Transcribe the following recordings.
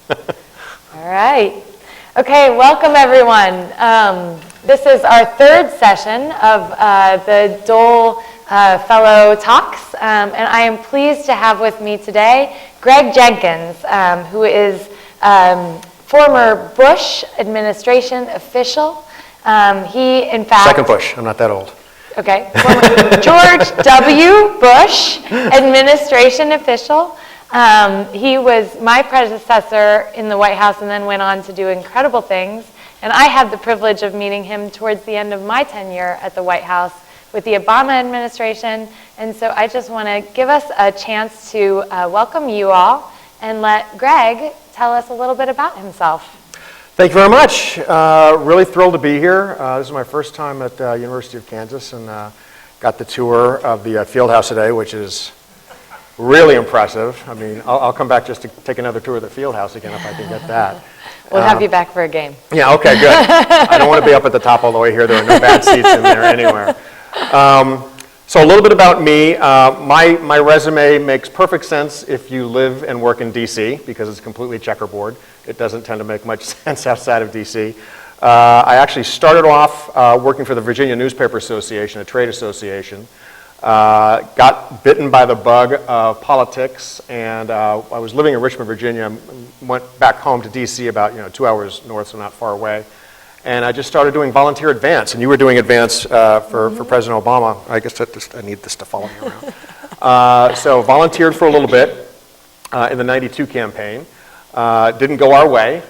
All right. Okay, welcome everyone. This is our third session of the Dole Fellow Talks, and I am pleased to have with me today Greg Jenkins, who is former Bush administration official. He, in fact... Second Bush, I'm not that old. Okay, former George W. Bush administration official. He was my predecessor in the White House and then went on to do incredible things. And I had the privilege of meeting him towards the end of my tenure at the White House with the Obama administration. And so I just want to give us a chance to welcome you all and let Greg tell us a little bit about himself. Thank you very much. Really thrilled to be here. This is my first time at the University of Kansas, and got the tour of the field house today, which is really impressive. I mean, I'll come back just to take another tour of the field house again if I can get that. We'll have you back for a game. Yeah, okay, good. I don't want to be up at the top all the way here. There are no bad seats in there anywhere. So a little bit about me. My resume makes perfect sense if you live and work in DC, because it's completely checkerboard. It doesn't tend to make much sense outside of DC. I actually started off working for the Virginia Newspaper Association, a trade association. Got bitten by the bug of politics, and I was living in Richmond, Virginia. Went back home to DC about 2 hours north, so not far away. And I just started doing volunteer advance, and you were doing advance for President Obama. I guess I need this to follow me around. So volunteered for a little bit in the '92 campaign. Didn't go our way,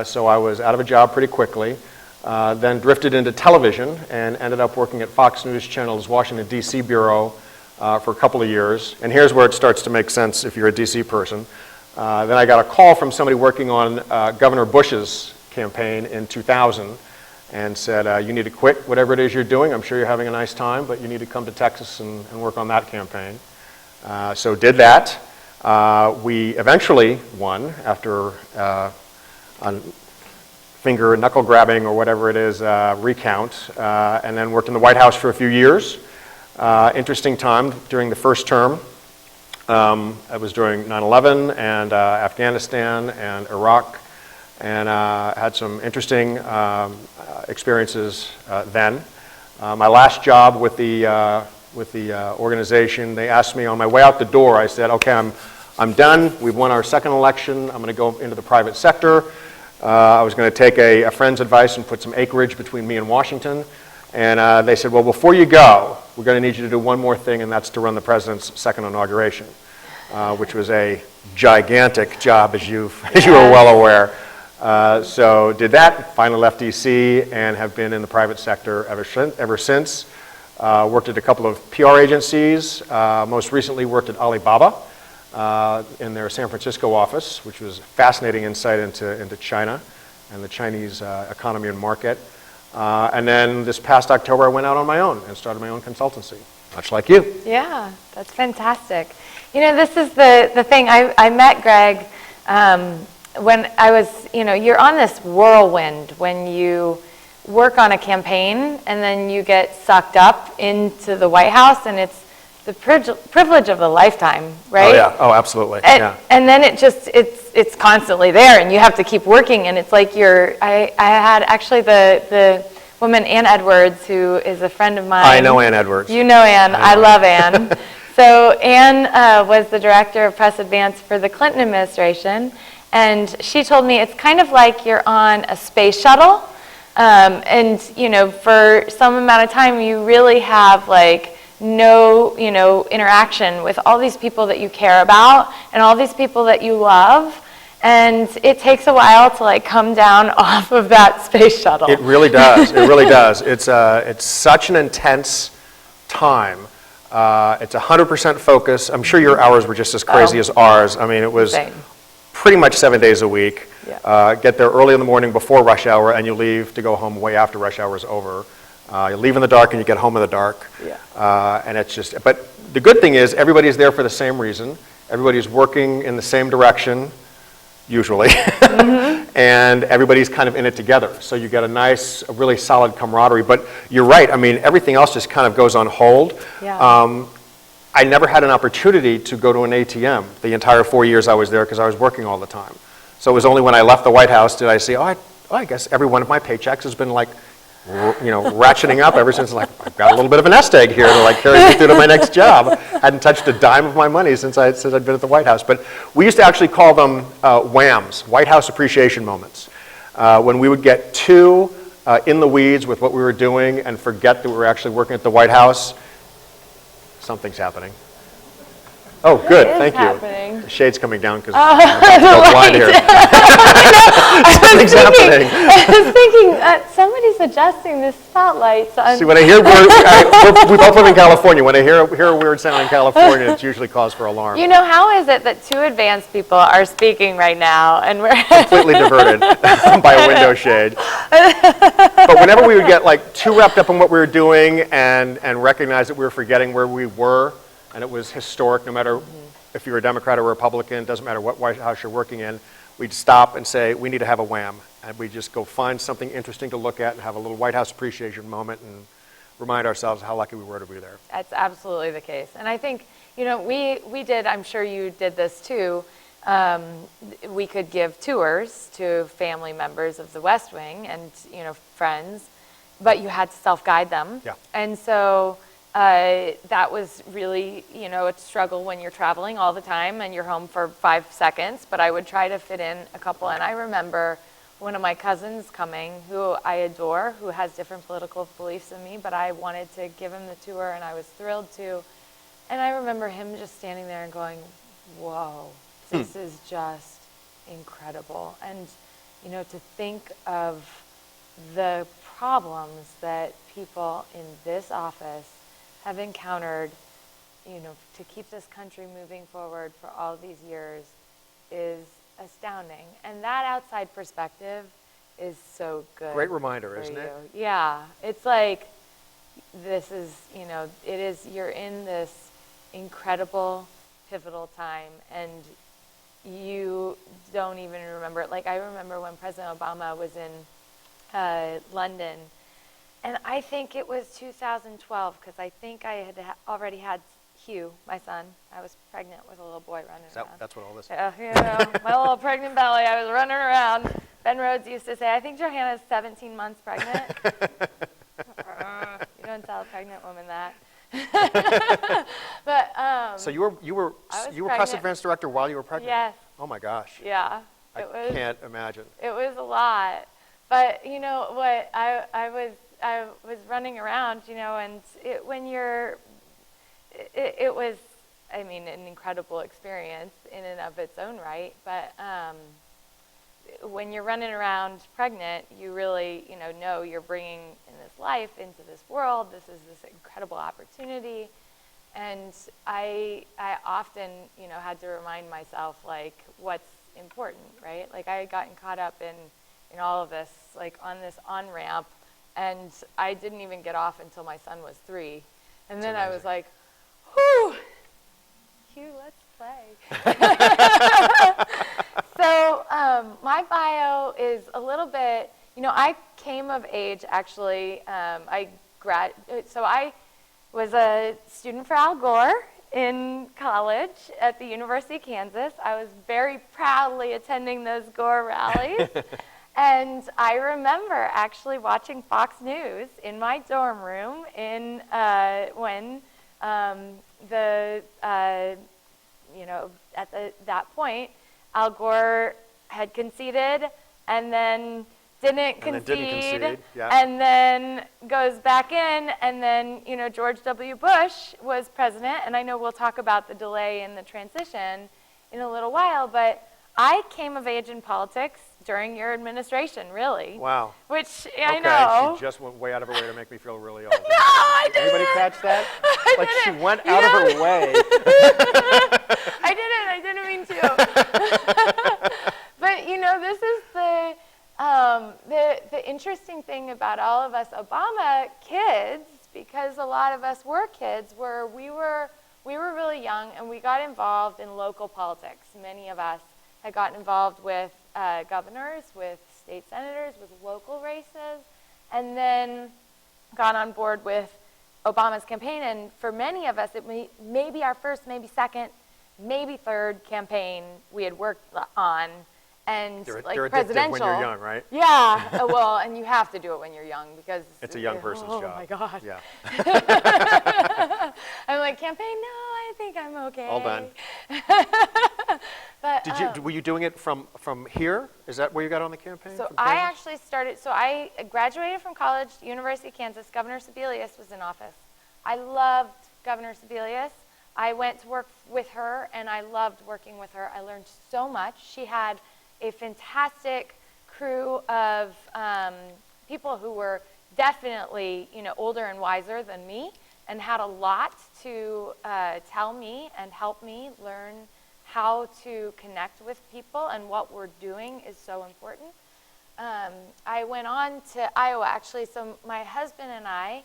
so I was out of a job pretty quickly. Then drifted into television and ended up working at Fox News Channel's Washington, D.C. bureau for a couple of years. And here's where it starts to make sense if you're a D.C. person. Then I got a call from somebody working on Governor Bush's campaign in 2000 and said, you need to quit whatever it is you're doing. I'm sure you're having a nice time, but you need to come to Texas and work on that campaign. So did that. We eventually won after finger knuckle grabbing or whatever it is recount, and then worked in the White House for a few years. Interesting time during the first term. It was during 9/11 and Afghanistan and Iraq, and had some interesting experiences then. My last job with the organization, they asked me on my way out the door, I said, okay, I'm done. We've won our second election. I'm going to go into the private sector. I was going to take a friend's advice and put some acreage between me and Washington. And they said, well, before you go, we're going to need you to do one more thing, and that's to run the president's second inauguration, which was a gigantic job, as you were well aware. So did that, finally left DC, and have been in the private sector ever since. Worked at a couple of PR agencies, most recently worked at Alibaba in their San Francisco office, which was fascinating insight into China and the Chinese economy and market. And then this past October, I went out on my own and started my own consultancy, much like you. Yeah, that's fantastic. This is the thing. I met Greg when I was, you're on this whirlwind when you work on a campaign and then you get sucked up into the White House, and it's the privilege of a lifetime, right? Oh yeah, oh absolutely. And then it's constantly there, and you have to keep working, and it's like I had actually the woman, Ann Edwards, who is a friend of mine. I know Ann Edwards. You know Ann, I love Ann. So Ann was the director of press advance for the Clinton administration, and she told me it's kind of like you're on a space shuttle, and for some amount of time you really have no interaction with all these people that you care about and all these people that you love, and it takes a while to come down off of that space shuttle. It really does. It really does. It's such an intense time. It's 100% focus. I'm sure your hours were just as crazy as ours. I mean, it was pretty much 7 days a week. Yeah. Get there early in the morning before rush hour, and you leave to go home way after rush hour is over. You leave in the dark and you get home in the dark. Yeah. And it's just, but the good thing is everybody's there for the same reason. Everybody's working in the same direction, usually. And everybody's kind of in it together. So you get a really solid camaraderie. But you're right, I mean, everything else just kind of goes on hold. Yeah. I never had an opportunity to go to an ATM the entire 4 years I was there because I was working all the time. So it was only when I left the White House did I see, I guess every one of my paychecks has been like, ratcheting up ever since. Like, I've got a little bit of a nest egg here to like carry me through to my next job. Hadn't touched a dime of my money since I'd been at the White House. But we used to actually call them WAMs, White House Appreciation Moments, when we would get too in the weeds with what we were doing and forget that we were actually working at the White House. Something's happening. Oh, good, thank happening? you. The shade's coming down because I'm about to go blind here. Something's happening. I was thinking, somebody's adjusting the spotlights. See, when I hear we both live in California. When I hear a weird sound in California, it's usually cause for alarm. You know, how is it that two advanced people are speaking right now and we're Completely diverted by a window shade. But whenever we would get like too wrapped up in what we were doing and recognize that we were forgetting where we were, and it was historic, no matter if you're a Democrat or Republican, doesn't matter what White House you're working in, we'd stop and say, we need to have a wham. And we'd just go find something interesting to look at and have a little White House appreciation moment and remind ourselves how lucky we were to be there. That's absolutely the case. And I think, we did, I'm sure you did this too, we could give tours to family members of the West Wing and, friends, but you had to self-guide them. Yeah. And so that was really, a struggle when you're traveling all the time and you're home for 5 seconds, but I would try to fit in a couple. And I remember one of my cousins coming, who I adore, who has different political beliefs than me, but I wanted to give him the tour and I was thrilled to. And I remember him just standing there and going, whoa, this is just incredible. And, to think of the problems that people in this office have encountered, to keep this country moving forward for all these years is astounding. And that outside perspective is so good. Great reminder, isn't it? Yeah. It's like, this is, you're in this incredible, pivotal time, and you don't even remember it. Like, I remember when President Obama was in London, and I think it was 2012, because I think I had already had Hugh, my son. I was pregnant with a little boy running around. That's what all this is. My little pregnant belly, I was running around. Ben Rhodes used to say, I think Johanna's 17 months pregnant. You don't tell a pregnant woman that. But so you were press advance director while you were pregnant? Yes. Oh my gosh. Yeah. I can't imagine. It was a lot. But you know what, I was running around, and it was, I mean, an incredible experience in and of its own right. But when you're running around pregnant, you really, know you're bringing in this life into this world. This is this incredible opportunity. And I often, had to remind myself, like, what's important, right? Like, I had gotten caught up in all of this, like, on this on-ramp, and I didn't even get off until my son was 3. And then I was like, whew, Hugh, let's play. So my bio is a little bit, I came of age, actually. So I was a student for Al Gore in college at the University of Kansas. I was very proudly attending those Gore rallies. And I remember actually watching Fox News in my dorm room when at that point, Al Gore had conceded and then didn't concede, yeah. And then goes back in, and then, George W. Bush was president, and I know we'll talk about the delay in the transition in a little while, but I came of age in politics during your administration, really. Wow. Which, I know. She just went way out of her way to make me feel really old. No, I didn't. Anybody catch that? I She didn't. went out of her way. I didn't mean to. But, this is the interesting thing about all of us Obama kids, because a lot of us were kids, we were really young, and we got involved in local politics. Many of us had gotten involved with governors, with state senators, with local races, and then got on board with Obama's campaign. And for many of us, it may be our first, maybe second, maybe third campaign we had worked on. and They're like addictive presidential. when you're young, right? Yeah, well, and you have to do it when you're young because It's a young person's job. Oh my God. Yeah. I'm like, campaign? No, I think I'm okay. All done. But Were you doing it from here? Is that where you got on the campaign? so from I Kansas? actually started. So I graduated from college, University of Kansas. Governor Sebelius was in office. I loved Governor Sebelius. I went to work with her, and I loved working with her. I learned so much. She had a fantastic crew of people who were definitely, older and wiser than me, and had a lot to tell me and help me learn how to connect with people, and what we're doing is so important. I went on to Iowa, actually. So my husband and I.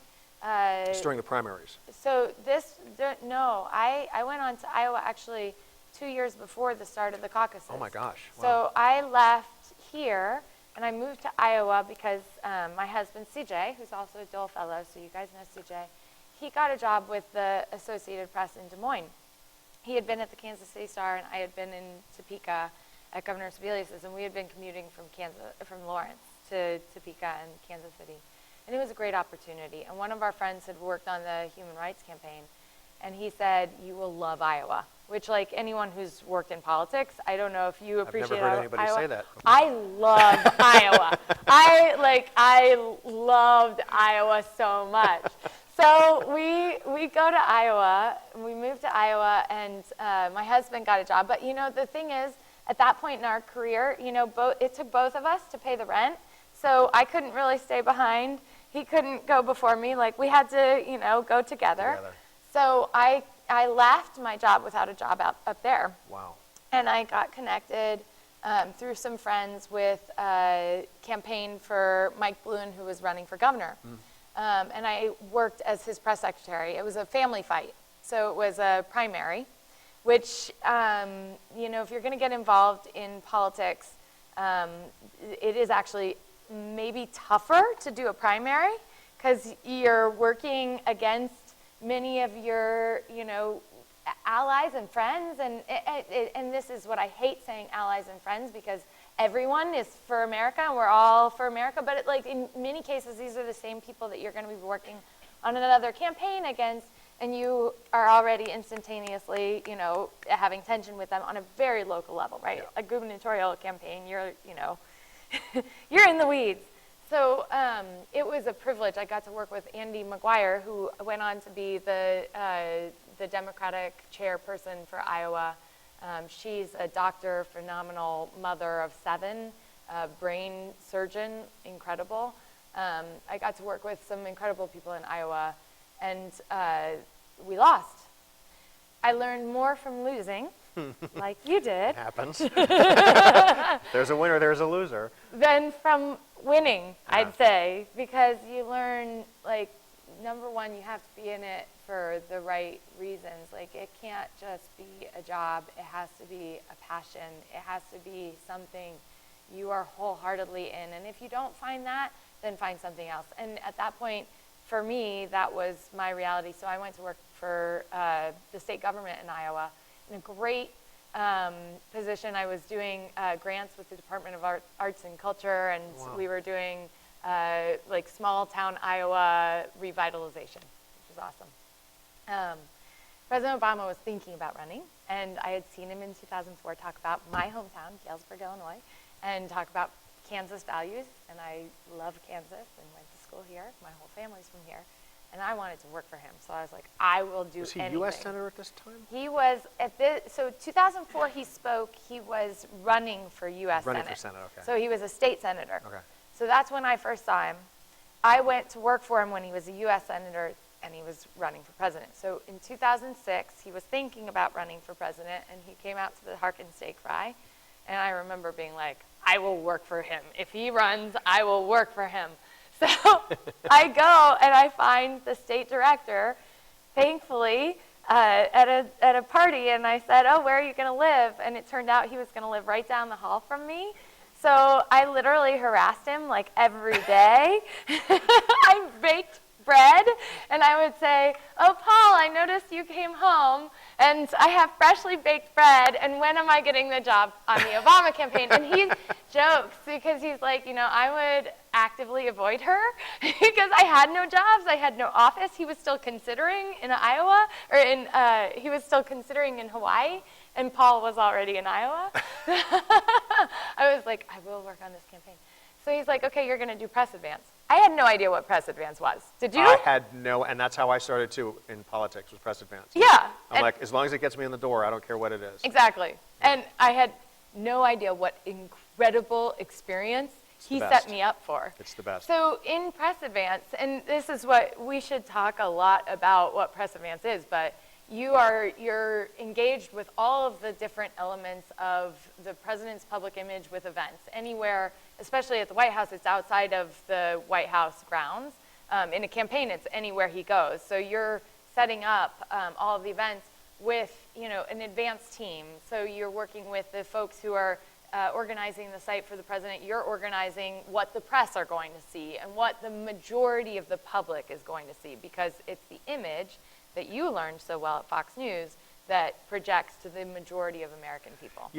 Just during the primaries. So I went on to Iowa actually 2 years before the start of the caucuses. Oh my gosh. Wow. So I left here and I moved to Iowa because my husband, CJ, who's also a Dole fellow, so you guys know CJ, he got a job with the Associated Press in Des Moines. He had been at the Kansas City Star, and I had been in Topeka at Governor Sebelius's, and we had been commuting from Lawrence to Topeka and Kansas City. And it was a great opportunity. And one of our friends had worked on the Human Rights Campaign, and he said, "You will love Iowa," which, like anyone who's worked in politics, I don't know if you appreciate I've never heard anybody Iowa. say that. I love Iowa. I loved Iowa so much. So we go to Iowa, and we moved to Iowa, and my husband got a job. But the thing is, at that point in our career, it took both of us to pay the rent. So I couldn't really stay behind. He couldn't go before me. Like, we had to, go together. So I left my job without a job up there. Wow. And I got connected through some friends with a campaign for Mike Bloom, who was running for governor. And I worked as his press secretary. It was a family fight. So it was a primary, which, if you're going to get involved in politics, it is actually maybe tougher to do a primary because you're working against many of your, allies and friends. And this is what I hate saying, allies and friends, because everyone is for America and we're all for America. But in many cases, these are the same people that you're going to be working on another campaign against, and you are already instantaneously, having tension with them on a very local level, right? Yeah. A gubernatorial campaign, you're, you're in the weeds. So it was a privilege. I got to work with Andy McGuire, who went on to be the Democratic chairperson for Iowa. She's a doctor, phenomenal mother of 7, brain surgeon, incredible. I got to work with some incredible people in Iowa, and we lost. I learned more from losing, like you did. Happens. There's a winner, there's a loser. Than from winning, Yeah. I'd say, because you learn, number one, you have to be in it for the right reasons. It can't just be a job. It has to be a passion. It has to be something you are wholeheartedly in. And if you don't find that, then find something else. And at that point, for me, that was my reality. So I went to work for the state government in Iowa in a great position. I was doing grants with the Department of Arts and Culture, and Wow. we were doing small town Iowa revitalization, which was awesome. President Obama was thinking about running, and I had seen him in 2004 talk about my hometown, Galesburg, Illinois, and talk about Kansas values, and I love Kansas and went to school here. My whole family's from here, and I wanted to work for him. So I was like, I will do anything. Was he U.S. Senator at this time? He was so 2004 he spoke, he was running for U.S. Running Senate. for Senate, okay. So he was a state senator. Okay. So that's when I first saw him. I went to work for him when he was a U.S. Senator and he was running for president. So in 2006, he was thinking about running for president, and he came out to the Harkin Steak Fry. And I remember being like, I will work for him. If he runs, I will work for him. So I go and I find the state director, thankfully, at a party, and I said, oh, where are you going to live? And it turned out he was going to live right down the hall from me. So I literally harassed him every day. I baked bread, and I would say, "Oh, Paul, I noticed you came home, and I have freshly baked bread, and when am I getting the job on the Obama campaign?" And he jokes because he's like, I would actively avoid her because I had no jobs, I had no office. He was still considering in Iowa, or he was still considering in Hawaii, and Paul was already in Iowa. I was like, I will work on this campaign. So he's like, okay, you're going to do press advance. I had no idea what press advance was. Did you? I had no, and that's how I started too in politics, was press advance. Yeah. I'm like, as long as it gets me in the door, I don't care what it is. Exactly. Yeah. And I had no idea what incredible experience he set me up for. It's the best. So in press advance, and this is what we should talk a lot about what press advance is, but you're engaged with all of the different elements of the president's public image with events. Anywhere, especially at the White House, it's outside of the White House grounds. In a campaign, it's anywhere he goes. So you're setting up all of the events with, an advanced team. So you're working with the folks who are organizing the site for the president. You're organizing what the press are going to see and what the majority of the public is going to see, because it's the image that you learned so well at Fox News that projects to the majority of American people.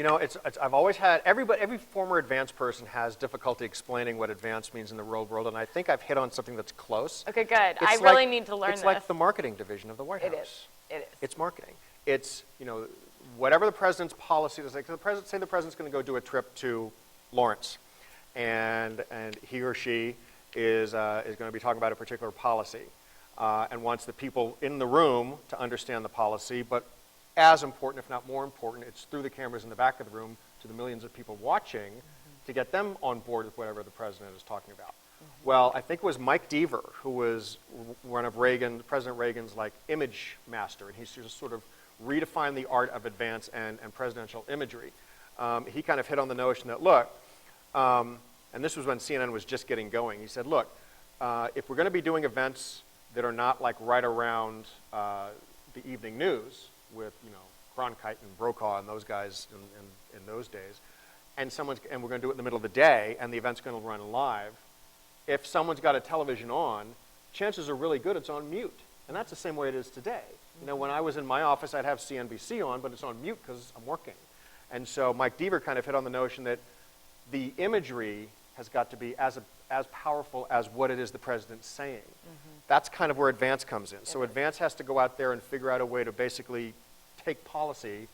I've always had, every former advance person has difficulty explaining what advance means in the real world, and I think I've hit on something that's close. Okay, good. I really need to learn this. It's like the marketing division of the White House. It is. It's marketing. It's, whatever the president's policy is, like the president's going to go do a trip to Lawrence, and he or she is going to be talking about a particular policy. And wants the people in the room to understand the policy, but as important, if not more important, it's through the cameras in the back of the room to the millions of people watching to get them on board with whatever the president is talking about. Well, I think it was Mike Deaver, who was one of President Reagan's image master, and he's just sort of redefined the art of advance and presidential imagery. He kind of hit on the notion that, look, and this was when CNN was just getting going, he said, look, if we're going to be doing events that are not right around the evening news with Cronkite and Brokaw and those guys in those days, and we're going to do it in the middle of the day, and the event's going to run live. If someone's got a television on, chances are really good it's on mute, and that's the same way it is today. When I was in my office, I'd have CNBC on, but it's on mute because I'm working. And so Mike Deaver kind of hit on the notion that the imagery has got to be as powerful as what it is the president's saying. That's kind of where advance comes in. So advance has to go out there and figure out a way to basically take policy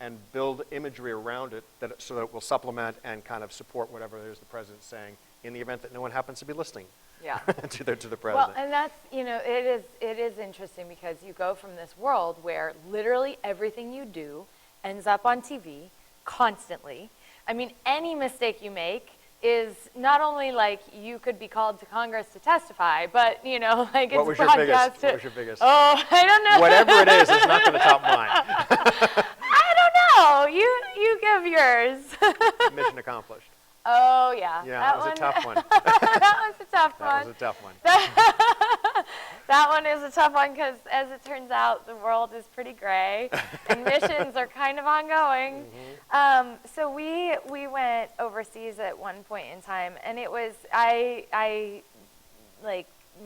and build imagery around it so that it will supplement and kind of support whatever it is the president's saying in the event that no one happens to be listening to the president. Well, and that's, it is interesting because you go from this world where literally everything you do ends up on TV constantly. I mean, any mistake you make is not only you could be called to Congress to testify, but it's What was broadcast. What was your biggest? Oh, I don't know. Whatever it is, it's not going to top mine. I don't know. You give yours. Mission accomplished. Oh yeah. Yeah, that was a tough one. That was a tough one. That was a tough one. That one is a tough one because, as it turns out, the world is pretty gray, and missions are kind of ongoing. So we went overseas at one point in time, and it was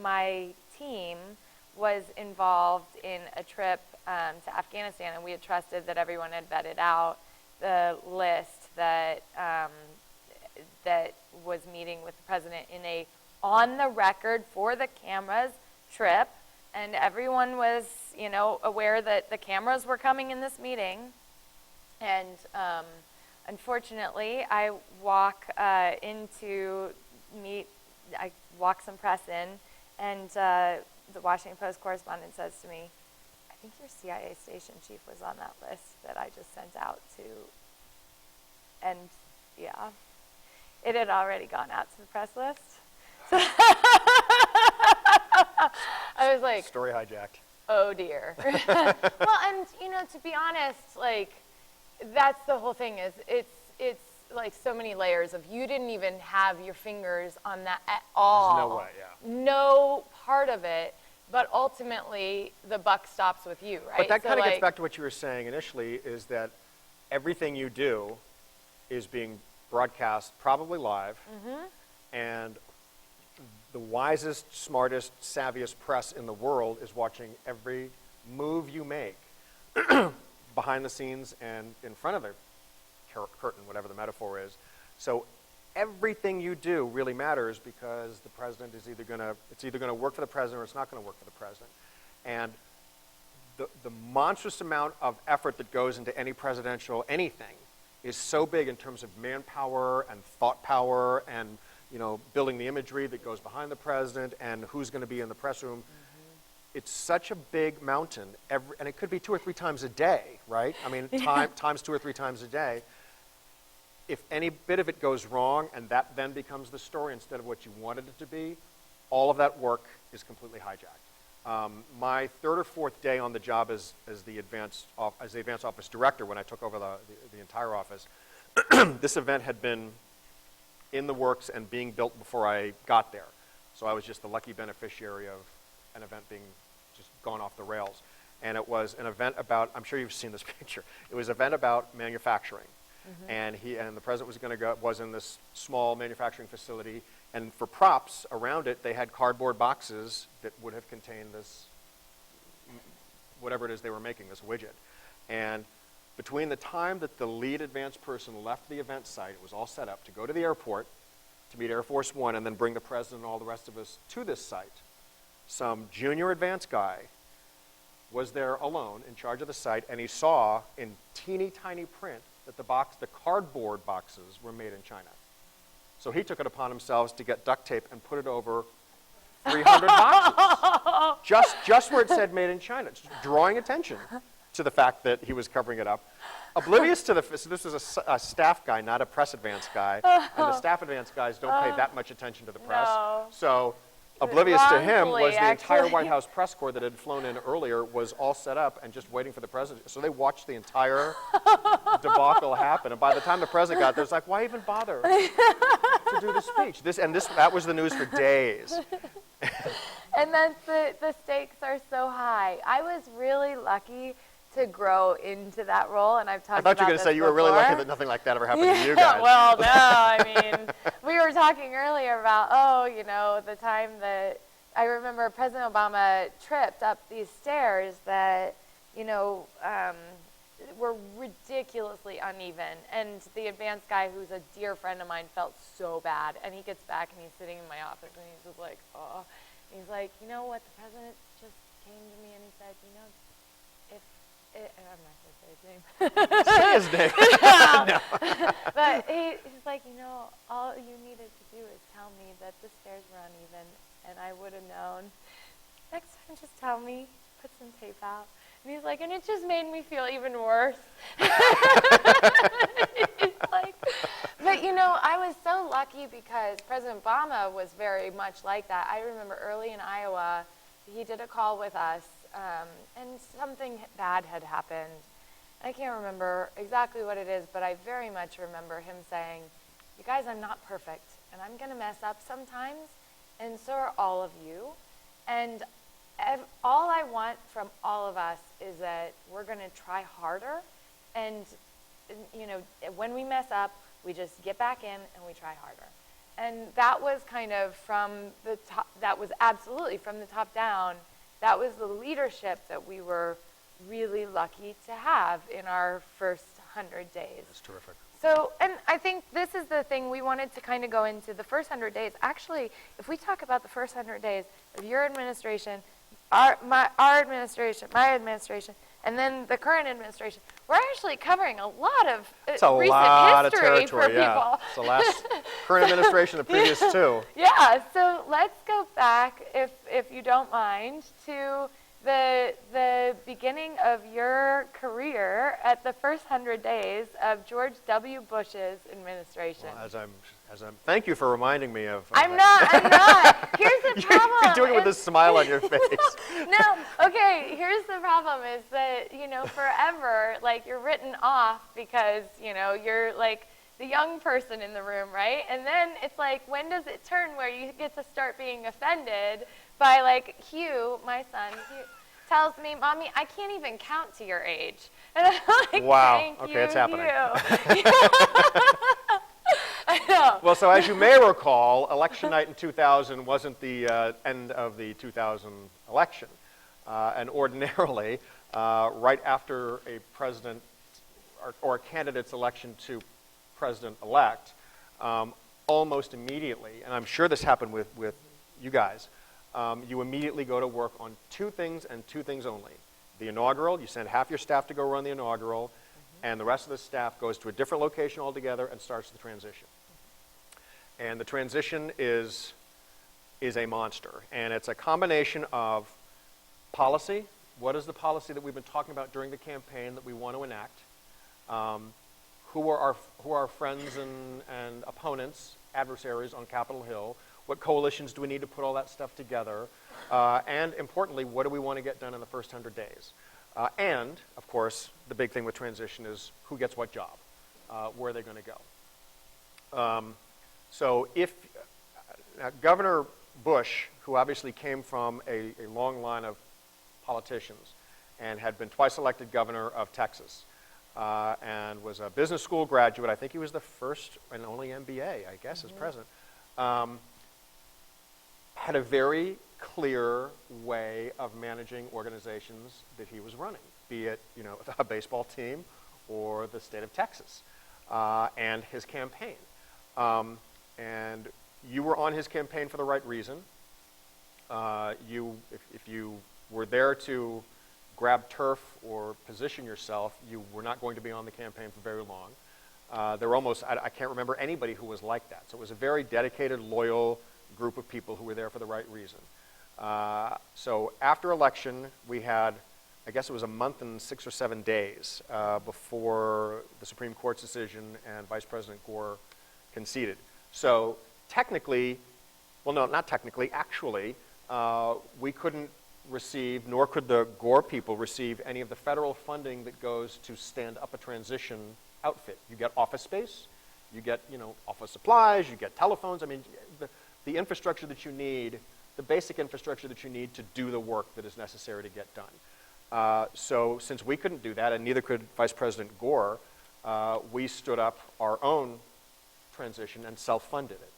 my team was involved in a trip to Afghanistan, and we had trusted that everyone had vetted out the list that was meeting with the president in a on-the-record, for-the-cameras trip, and everyone was, aware that the cameras were coming in this meeting. And unfortunately, I walk some press in, and the Washington Post correspondent says to me, "I think your CIA station chief was on that list that I just sent out to," and yeah. It had already gone out to the press list. So I was like, story hijacked. Oh dear. Well, and to be honest, that's the whole thing is it's so many layers of you didn't even have your fingers on that at all. There's no way, yeah. No part of it, but ultimately the buck stops with you, right? But that kind of gets back to what you were saying initially, is that everything you do is being broadcast probably live, and the wisest, smartest, savviest press in the world is watching every move you make behind the scenes and in front of the curtain, whatever the metaphor is. So everything you do really matters because the president is either going to work for the president or it's not going to work for the president. And the monstrous amount of effort that goes into any presidential anything is so big in terms of manpower and thought power and building the imagery that goes behind the president and who's going to be in the press room. It's such a big mountain, and it could be 2 or 3 times a day, right? I mean, times 2 or 3 times a day. If any bit of it goes wrong and that then becomes the story instead of what you wanted it to be, all of that work is completely hijacked. My 3rd or 4th day on the job as the advanced office director, when I took over the entire office, this event had been in the works and being built before I got there. So I was just the lucky beneficiary of an event being just gone off the rails. And it was an event about, I'm sure you've seen this picture, it was an event about manufacturing. And the president was in this small manufacturing facility, and for props around it, they had cardboard boxes that would have contained this, whatever it is they were making, this widget. And between the time that the lead advance person left the event site, it was all set up to go to the airport to meet Air Force One and then bring the president and all the rest of us to this site. Some junior advance guy was there alone in charge of the site, and he saw in teeny tiny print that the cardboard boxes were made in China. So he took it upon himself to get duct tape and put it over 300 boxes. Just where it said made in China, drawing attention to the fact that he was covering it up. Oblivious to so this is a staff guy, not a press advance guy, and the staff advance guys don't pay that much attention to the press. No. So oblivious to him was the entire actually. White House press corps that had flown in earlier was all set up and just waiting for the president. So they watched the entire debacle happen. And by the time the president got there, it's like, why even bother to do the speech? That was the news for days. And then the stakes are so high. I was really lucky to grow into that role, and I've talked about I thought you were going to say you were really lucky that nothing like that ever happened to you guys. Well, no, I mean, we were talking earlier about, the time that I remember President Obama tripped up these stairs that, were ridiculously uneven, and the advance guy, who's a dear friend of mine, felt so bad, and he gets back and he's sitting in my office and he's just like, oh, and he's like, you know what, the president just came to me and he said, and I'm not going to say his name. Say his name. No. But he's like, all you needed to do is tell me that the stairs were uneven, and I would have known. Next time, just tell me, put some tape out. And he's like, and it just made me feel even worse. It's like, but I was so lucky because President Obama was very much like that. I remember early in Iowa, he did a call with us, and something bad had happened. I can't remember exactly what it is, but I very much remember him saying, you guys, I'm not perfect, and I'm going to mess up sometimes, and so are all of you. And all I want from all of us is that we're going to try harder, and when we mess up, we just get back in and we try harder. And that was kind of from the top, that was absolutely from the top down. That was the leadership that we were really lucky to have in our first 100 days. That's terrific. So, and I think this is the thing we wanted to kind of go into the first 100 days. Actually, if we talk about the first 100 days of your administration, our administration, my administration, and then the current administration, we're actually covering a lot of recent history for people. It's the last current administration, the previous two. Yeah, so let's go back, if you don't mind, to the beginning of your career at the first 100 days of George W. Bush's administration. Well, thank you for reminding me of. I'm not. Here's the problem. You're doing it with a smile on your face. No, okay, here's the problem is that, forever, you're written off because, you're the young person in the room, right? And then it's when does it turn where you get to start being offended by Hugh, my son, Hugh, tells me, Mommy, I can't even count to your age. And I'm like, wow, thank okay, you, it's happening. I know. Well, so as you may recall, election night in 2000 wasn't the end of the 2000 election. And ordinarily, right after a president or a candidate's election to president-elect, almost immediately, and I'm sure this happened with you guys, you immediately go to work on two things and two things only. The inaugural, you send half your staff to go run the inaugural, and the rest of the staff goes to a different location altogether and starts the transition. And the transition is a monster. And it's a combination of policy. What is the policy that we've been talking about during the campaign that we want to enact? Who are our friends and opponents, adversaries on Capitol Hill? What coalitions do we need to put all that stuff together? And importantly, what do we want to get done in the first 100 days? And, of course, the big thing with transition is who gets what job, where are they going to go? So if Governor Bush, who obviously came from a long line of politicians and had been twice elected governor of Texas, and was a business school graduate, I think he was the first and only MBA, I guess, as president, had a very clear way of managing organizations that he was running, be it a baseball team or the state of Texas, and his campaign. And you were on his campaign for the right reason. If you were there to grab turf or position yourself, you were not going to be on the campaign for very long. There were almost, I can't remember anybody who was like that. So it was a very dedicated, loyal group of people who were there for the right reason. So after election, we had, I guess it was a month and 6 or 7 days before the Supreme Court's decision and Vice President Gore conceded. So technically, well, no, not technically, actually, we couldn't receive, nor could the Gore people receive any of the federal funding that goes to stand up a transition outfit. You get office space, you get, office supplies, you get telephones. I mean, the infrastructure that you need, the basic infrastructure that you need to do the work that is necessary to get done. So since we couldn't do that, and neither could Vice President Gore, we stood up our own transition and self-funded it.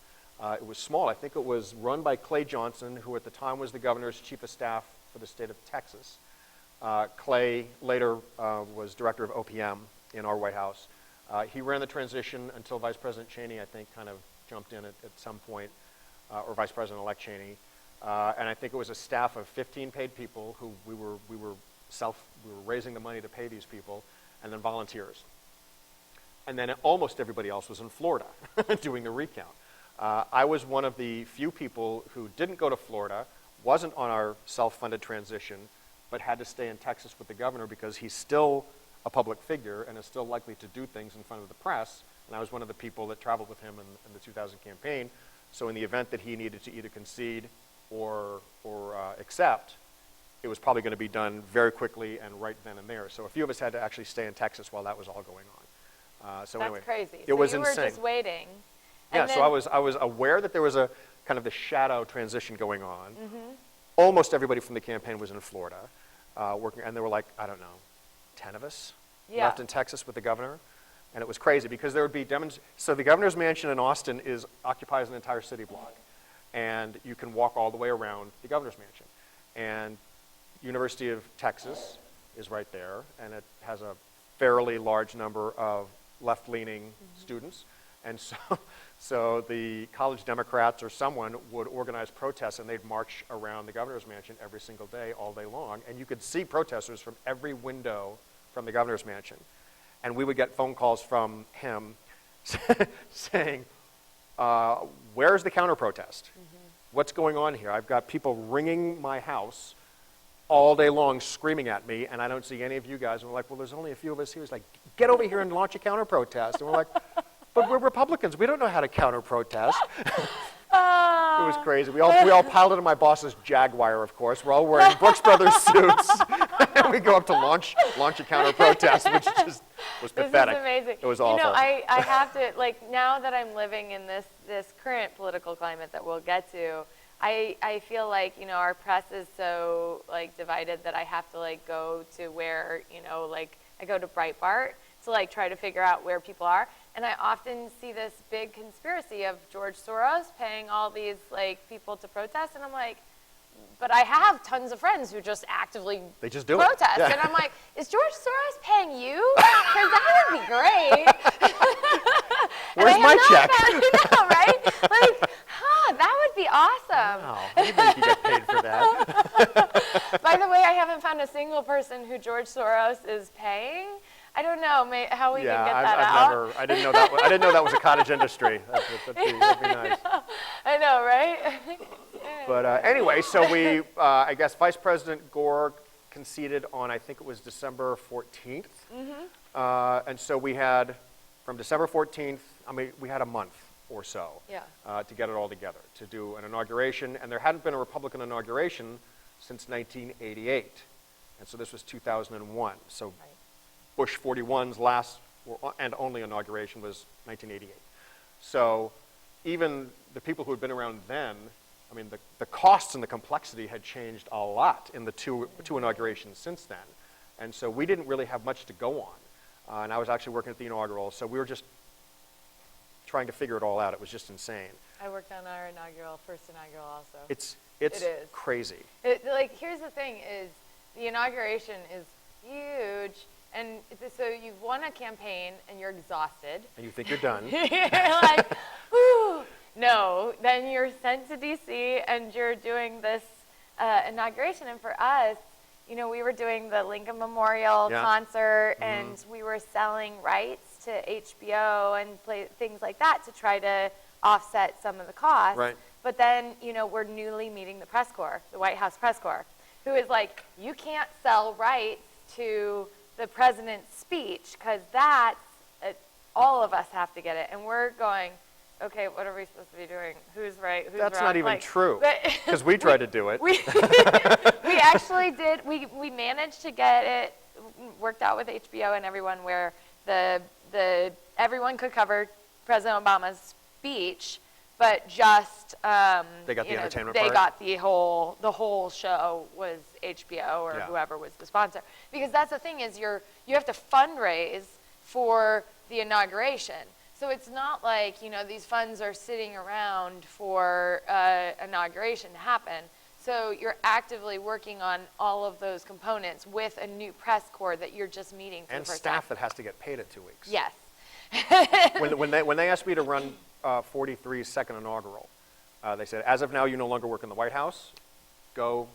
It was small. I think it was run by Clay Johnson, who at the time was the governor's chief of staff for the state of Texas. Clay later was director of OPM in our White House. He ran the transition until Vice President Cheney, I think, kind of jumped in at some point, or Vice President-elect Cheney. And I think it was a staff of 15 paid people who we were raising the money to pay these people, and then volunteers. And then almost everybody else was in Florida doing the recount. I was one of the few people who didn't go to Florida, wasn't on our self-funded transition, but had to stay in Texas with the governor because he's still a public figure and is still likely to do things in front of the press. And I was one of the people that traveled with him in the 2000 campaign. So in the event that he needed to either concede or accept, it was probably going to be done very quickly and right then and there. So a few of us had to actually stay in Texas while that was all going on. So That's anyway, crazy. It was you insane. were just waiting. Yeah, so I was aware that there was a kind of the shadow transition going on. Mm-hmm. Almost everybody from the campaign was in Florida working, and there were like, I don't know, 10 of us left in Texas with the governor. And it was crazy because there would be so the governor's mansion in Austin occupies an entire city block. And you can walk all the way around the governor's mansion. And University of Texas is right there, and it has a fairly large number of left-leaning students. And so the college Democrats or someone would organize protests, and they'd march around the governor's mansion every single day, all day long. And you could see protesters from every window from the governor's mansion. And we would get phone calls from him saying, where's the counter-protest? Mm-hmm. What's going on here? I've got people ringing my house all day long screaming at me, and I don't see any of you guys. And we're like, well, there's only a few of us here. He's like, get over here and launch a counter-protest. And we're like, but we're Republicans. We don't know how to counter-protest. It was crazy. We all piled into my boss's Jaguar, of course. We're all wearing Brooks Brothers suits. And we go up to launch a counter-protest, which just was pathetic. This is amazing. It was awful. I have to, now that I'm living in this current political climate that we'll get to, I feel like, our press is so, divided that I have to, go to where, I go to Breitbart to, try to figure out where people are. And I often see this big conspiracy of George Soros paying all these like people to protest, and I'm like, but I have tons of friends who just actively They just do it. protest, Yeah. and I'm like, is George Soros paying you? Because that would be great. Where's my check? I know, right? Like, that would be awesome. Wow, anybody can get paid for that. By the way, I haven't found a single person who George Soros is paying. I don't know how we can get that out. I didn't know that. I didn't know that was a cottage industry. That'd be nice. I know, right? But anyway, so we, I guess Vice President Gore conceded on, I think it was December 14th. And so we had, from December 14th, I mean, we had a month or so to get it all together, to do an inauguration. And there hadn't been a Republican inauguration since 1988. And so this was 2001. So Bush 41's last and only inauguration was 1988. So even the people who had been around then, I mean, the costs and the complexity had changed a lot in the two inaugurations since then. And so we didn't really have much to go on. And I was actually working at the inaugural, so we were just trying to figure it all out. It was just insane. I worked on our first inaugural also. It's It is. crazy. Like, here's the thing is, the inauguration is huge. And so you've won a campaign and you're exhausted. And you think you're done. You're like, whew. No, then you're sent to DC and you're doing this inauguration. And for us, you know, we were doing the Lincoln Memorial concert and we were selling rights to HBO and things like that to try to offset some of the costs. Right. But then, you know, we're newly meeting the press corps, the White House press corps, who is like, you can't sell rights to the president's speech, because that's, all of us have to get it. And we're going, okay, what are we supposed to be doing? Who's right, who's wrong? That's not even like, true, because we tried to do it. We actually did, we managed to get it worked out with HBO and everyone where everyone could cover President Obama's speech, but just they got the entertainment they part? got the whole show was HBO or whoever was the sponsor, because that's the thing is you have to fundraise for the inauguration, so it's not like these funds are sitting around for inauguration to happen. So you're actively working on all of those components with a new press corps that you're just meeting for And the first staff time. that has to get paid in 2 weeks. Yes. when they asked me to run 43's second inaugural, they said, as of now, you no longer work in the White House. Go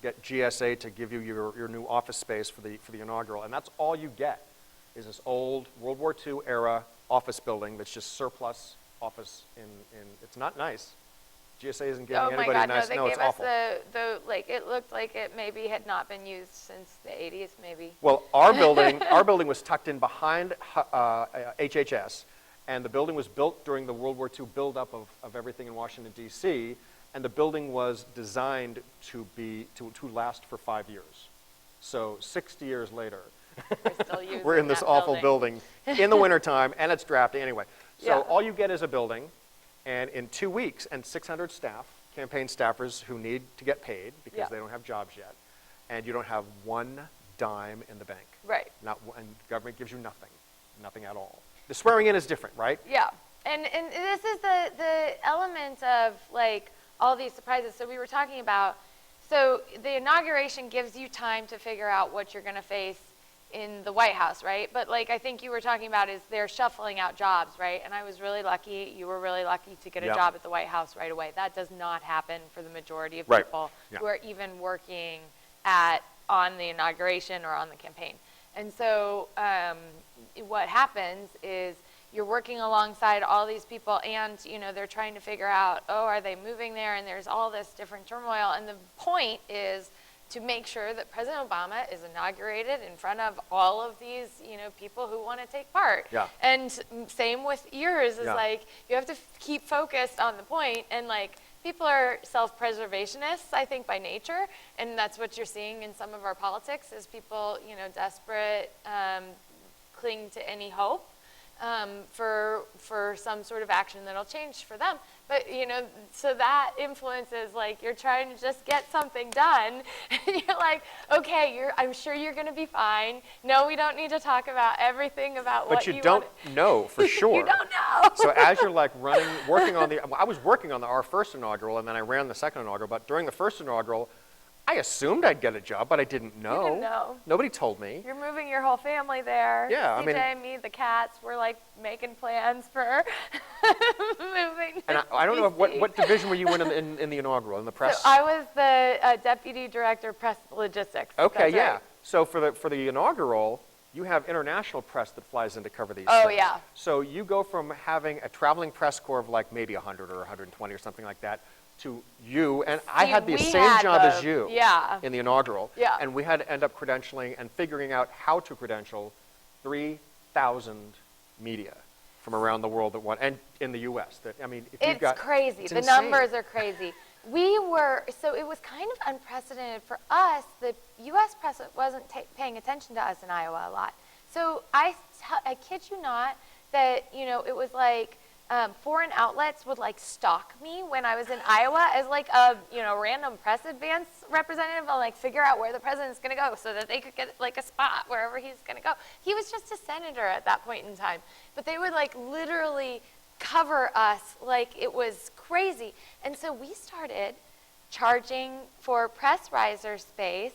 get GSA to give you your new office space for the inaugural. And that's all you get, is this old World War II era office building that's just surplus office it's not nice. GSA isn't giving anybody nice. No, they it's gave awful. us it looked like it maybe had not been used since the 80s, maybe. Well, our building was tucked in behind HHS, and the building was built during the World War II buildup of everything in Washington, D.C., and the building was designed to last for 5 years. So 60 years later, We're still using we're in this that awful building in the wintertime, and it's drafty anyway. So Yeah. all you get is a building, and in 2 weeks, and 600 staff, campaign staffers who need to get paid because Yeah. they don't have jobs yet, and you don't have one dime in the bank. Right. And government gives you nothing at all. The swearing in is different, right? Yeah. And this is the element of like all these surprises. So we were talking about, so the inauguration gives you time to figure out what you're going to face in the White House, right? But like I think you were talking about is they're shuffling out jobs, right? And I was really lucky, you were really lucky to get a job at the White House right away. That does not happen for the majority of people who are even working on the inauguration or on the campaign. And so what happens is you're working alongside all these people and they're trying to figure out, are they moving there? And there's all this different turmoil. And the point is to make sure that President Obama is inaugurated in front of all of these, people who want to take part. Yeah. And same with yours is like, you have to keep focused on the point, and like, people are self-preservationists, I think, by nature, and that's what you're seeing in some of our politics is people, desperate, cling to any hope. for some sort of action that'll change for them. But, you know, so that influences, like, you're trying to just get something done, and you're like, okay, I'm sure you're going to be fine. No, we don't need to talk about everything about what you want. But you don't know for sure. You don't know. So as you're like working on I was working on our first inaugural, and then I ran the second inaugural, but during the first inaugural, I assumed I'd get a job, but I didn't know. You didn't know. Nobody told me. You're moving your whole family there. Yeah, CJ, me, the cats, we're like making plans for moving. And I don't know what division were you in the inaugural, in the press? So I was the deputy director of press logistics. Okay, That's yeah. right. So for the inaugural, you have international press that flies in to cover these Oh, things. yeah. So you go from having a traveling press corps of like maybe 100 or 120 or something like that to you, and I had the same job as you in the inaugural, and we had to end up credentialing and figuring out how to credential 3,000 media from around the world and in the U.S. If you've got, it's crazy. It's the insane. numbers are crazy. So it was kind of unprecedented for us. The U.S. press wasn't paying attention to us in Iowa a lot. So I kid you not that, you know, it was like, foreign outlets would like stalk me when I was in Iowa as like a, you know, random press advance representative and like figure out where the president's going to go so that they could get like a spot wherever he's going to go. He was just a senator at that point in time, but they would like literally cover us like it was crazy. And so we started charging for press riser space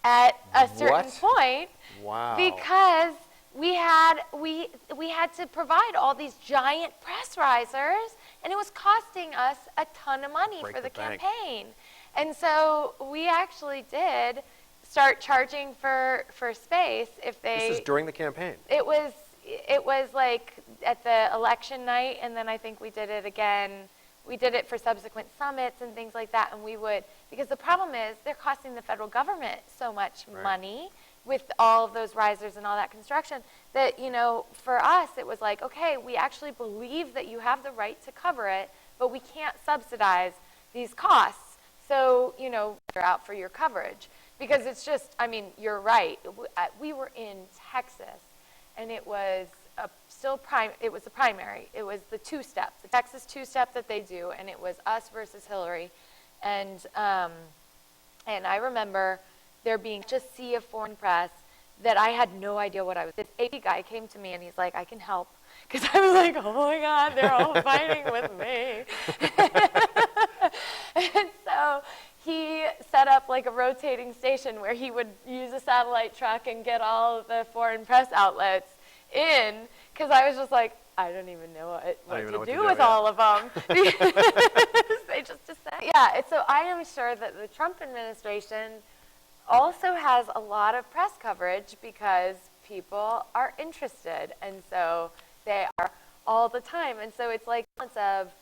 at a certain point. Wow. Because we had to provide all these giant press risers, and it was costing us a ton of money for the campaign. And so we actually did start charging for space if they. This is during the campaign. It was like at the election night, and then I think we did it again. We did it for subsequent summits and things like that, and we would, because the problem is they're costing the federal government so much money with all of those risers and all that construction that, you know, for us it was like, okay, we actually believe that you have the right to cover it, but we can't subsidize these costs. So, you know, they're out for your coverage. Because it's just, I mean, you're right. We were in Texas, and it was it was the primary. It was the two-step, the Texas two-step that they do, and it was us versus Hillary. And I remember there being just a sea of foreign press that I had no idea what I was. This AP guy came to me and he's like, I can help. Because I was like, oh my God, they're all fighting with me. And so he set up like a rotating station where he would use a satellite truck and get all of the foreign press outlets in. Because I was just like, I don't even know what to do with all of them. They just decide. Yeah, so I am sure that the Trump administration also has a lot of press coverage because people are interested, and so they are all the time. And so it's like a balance of,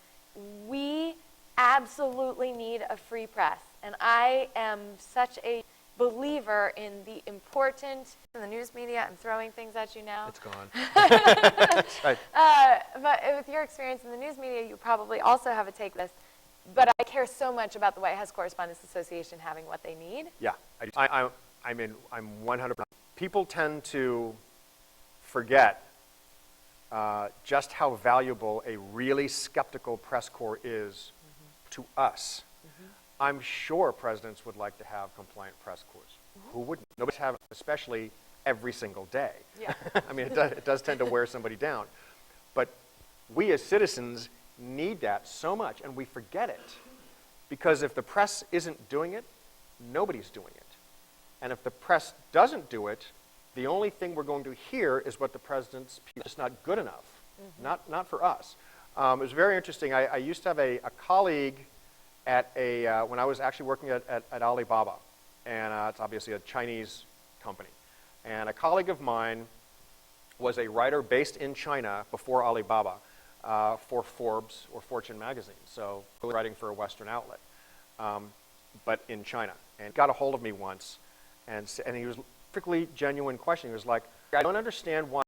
we absolutely need a free press, and I am such a believer in the importance in the news media. I'm throwing things at you now. It's gone. But with your experience in the news media, you probably also have a take on this. But I care so much about the White House Correspondents Association having what they need. Yeah, I'm 100%. People tend to forget just how valuable a really skeptical press corps is to us. I'm sure presidents would like to have compliant press corps. Who wouldn't? Nobody's having, especially every single day. Yeah. I mean, it does tend to wear somebody down. But we as citizens need that so much, and we forget it. Because if the press isn't doing it, nobody's doing it. And if the press doesn't do it, the only thing we're going to hear is what the president's just not good enough. Not for us. It was very interesting. I used to have a colleague at when I was actually working at Alibaba, and it's obviously a Chinese company. And a colleague of mine was a writer based in China before Alibaba for Forbes or Fortune magazine, so writing for a Western outlet, but in China. And got a hold of me once, and he was a perfectly genuine question. He was like, I don't understand why